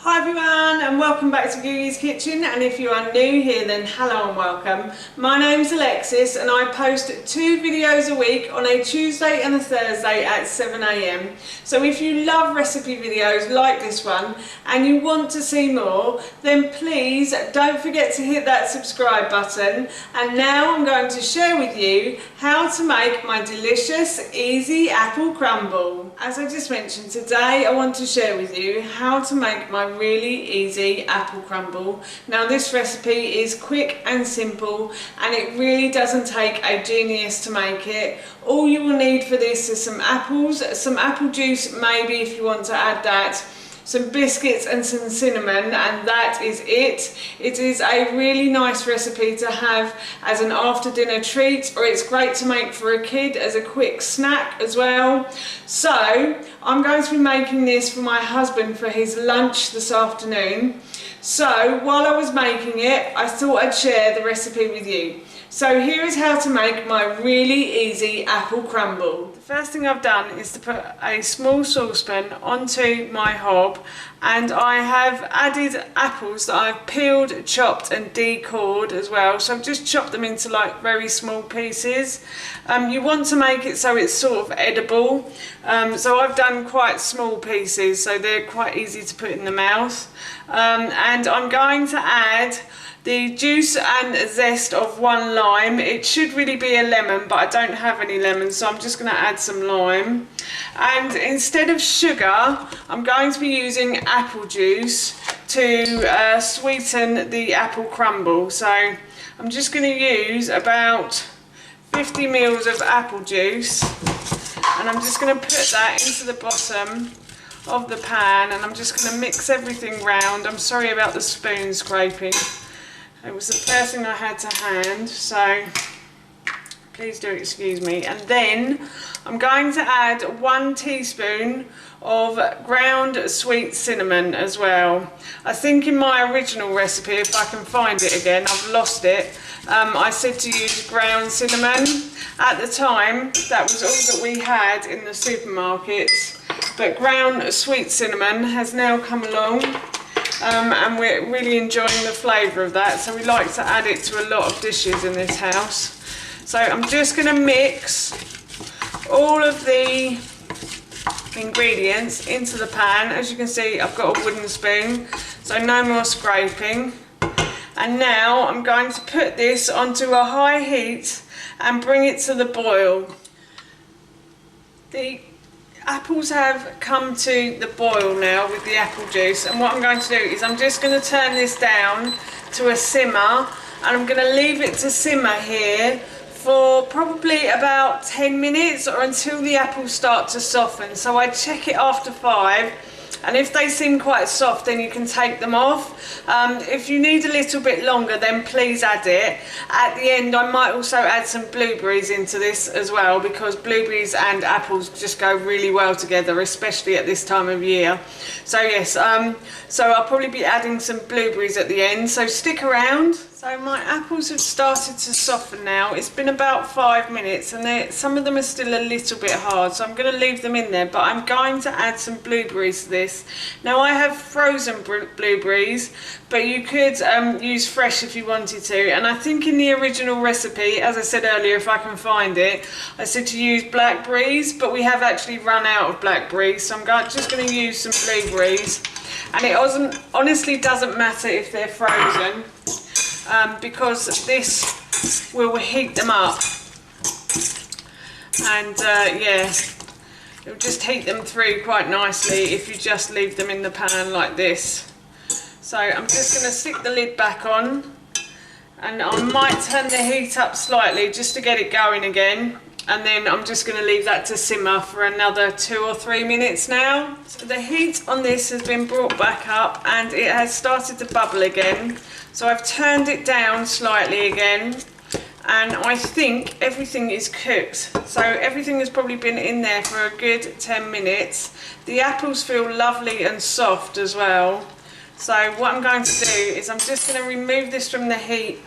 Hi everyone and welcome back to Googie's Kitchen, and if you are new here then hello and welcome. My name's Alexis and I post 2 videos a week on a Tuesday and a Thursday at 7 AM. So if you love recipe videos like this one and you want to see more, then please don't forget to hit that subscribe button. And now I'm going to share with you how to make my delicious easy apple crumble. As I just mentioned, today I want to share with you how to make my really easy apple crumble. Now this recipe is quick and simple and it really doesn't take a genius to make it. All you will need for this is some apples, some apple juice maybe if you want to add that, some biscuits and some cinnamon, and that is it. It is a really nice recipe to have as an after dinner treat, or it's great to make for a kid as a quick snack as well. So I'm going to be making this for my husband for his lunch this afternoon. So while I was making it, I thought I'd share the recipe with you. So here is how to make my really easy apple crumble. The first thing I've done is to put a small saucepan onto my hob, and I have added apples that I've peeled, chopped and decored as well. So I've just chopped them into like very small pieces. You want to make it so it's sort of edible. So I've done quite small pieces so they're quite easy to put in the mouth. And I'm going to add the juice and zest of 1 lime. It should really be a lemon, but I don't have any lemons, so I'm just going to add some lime. And instead of sugar, I'm going to be using apple juice to sweeten the apple crumble. So I'm just going to use about 50 mils of apple juice, and I'm just going to put that into the bottom of the pan, and I'm just going to mix everything round. I'm sorry about the spoon scraping. It was the first thing I had to hand, so please do excuse me. And then I'm going to add 1 teaspoon of ground sweet cinnamon as well. I think in my original recipe, if I can find it again, I've lost it, I said to use ground cinnamon. At the time, that was all that we had in the supermarkets, but ground sweet cinnamon has now come along. And we're really enjoying the flavour of that, so we like to add it to a lot of dishes in this house. So I'm just going to mix all of the ingredients into the pan. As you can see, I've got a wooden spoon, so no more scraping. And now I'm going to put this onto a high heat and bring it to the boil. The apples have come to the boil now with the apple juice, and what I'm going to do is I'm just going to turn this down to a simmer, and I'm going to leave it to simmer here for probably about 10 minutes or until the apples start to soften. So I check it after 5, and if they seem quite soft then you can take them off. If you need a little bit longer then please add it. At the end I might also add some blueberries into this as well, because blueberries and apples just go really well together, especially at this time of year. So yes, so I'll probably be adding some blueberries at the end, so stick around. So my apples have started to soften now. It's been about 5 minutes and some of them are still a little bit hard, so I'm going to leave them in there, but I'm going to add some blueberries to this. Now I have frozen blueberries, but you could use fresh if you wanted to, and I think in the original recipe, as I said earlier, if I can find it, I said to use blackberries, but we have actually run out of blackberries, so I'm just going to use some blueberries. And it honestly doesn't matter if they're frozen, because this will heat them up, and yeah, it'll just heat them through quite nicely if you just leave them in the pan like this. So I'm just going to stick the lid back on, and I might turn the heat up slightly just to get it going again, and then I'm just going to leave that to simmer for another 2 or 3 minutes now. So the heat on this has been brought back up and it has started to bubble again. So I've turned it down slightly again, and I think everything is cooked. So everything has probably been in there for a good 10 minutes. The apples feel lovely and soft as well. So what I'm going to do is I'm just going to remove this from the heat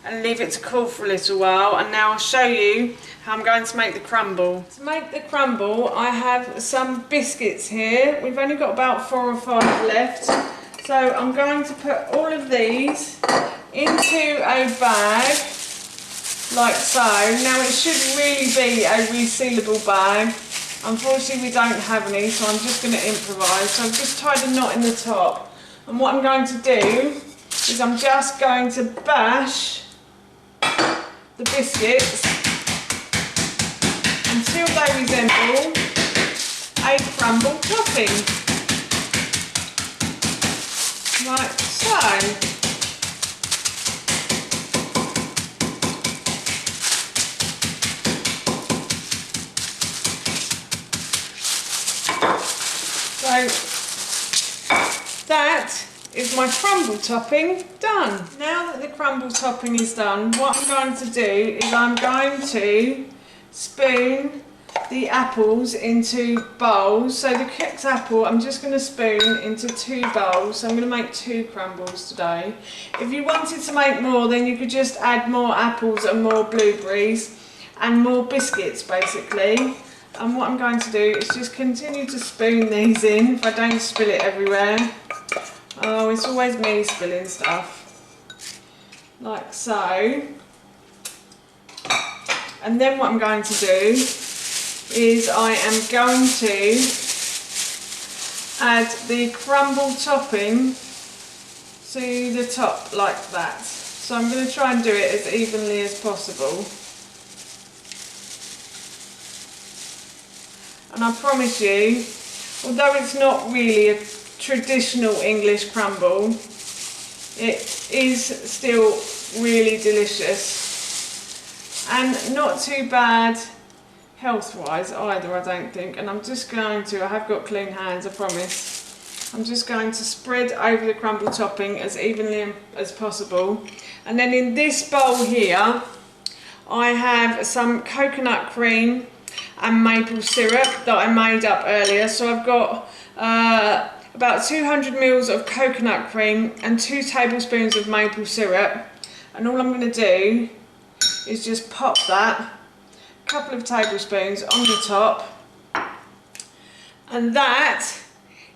and leave it to cool for a little while, and now I'll show you how I'm going to make the crumble. To make the crumble I have some biscuits here. We've only got about 4 or 5 left. So I'm going to put all of these into a bag, like so. Now it should really be a resealable bag. Unfortunately we don't have any, so I'm just going to improvise. So I've just tied a knot in the top. And what I'm going to do is I'm just going to bash the biscuits until they resemble a crumble topping. Like so. So that is my crumble topping done. Now that the crumble topping is done, what I'm going to do is I'm going to spoon the apples into bowls. So the cooked apple I'm just going to spoon into 2 bowls. So I'm going to make 2 crumbles today. If you wanted to make more, then you could just add more apples and more blueberries and more biscuits basically. And what I'm going to do is just continue to spoon these in if I don't spill it everywhere. Oh, it's always me spilling stuff. Like so. And then what I'm going to do is I am going to add the crumble topping to the top like that. So I'm going to try and do it as evenly as possible. And I promise you, although it's not really a traditional English crumble, it is still really delicious and not too bad health-wise either, I don't think. And I'm just going to, I have got clean hands, I promise. I'm just going to spread over the crumble topping as evenly as possible. And then in this bowl here, I have some coconut cream and maple syrup that I made up earlier. So I've got about 200 mils of coconut cream and 2 tablespoons of maple syrup. And all I'm going to do is just pop that, a couple of tablespoons on the top. And that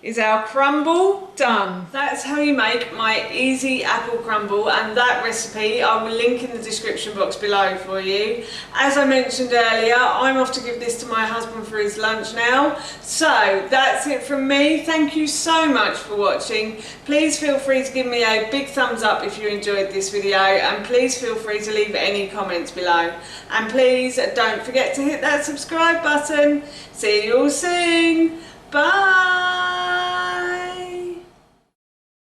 is our crumble done. That's how you make my easy apple crumble, and that recipe I will link in the description box below for you. As I mentioned earlier, I'm off to give this to my husband for his lunch now. So that's it from me. Thank you so much for watching. Please feel free to give me a big thumbs up if you enjoyed this video, and please feel free to leave any comments below. And please don't forget to hit that subscribe button. See you all soon. Bye.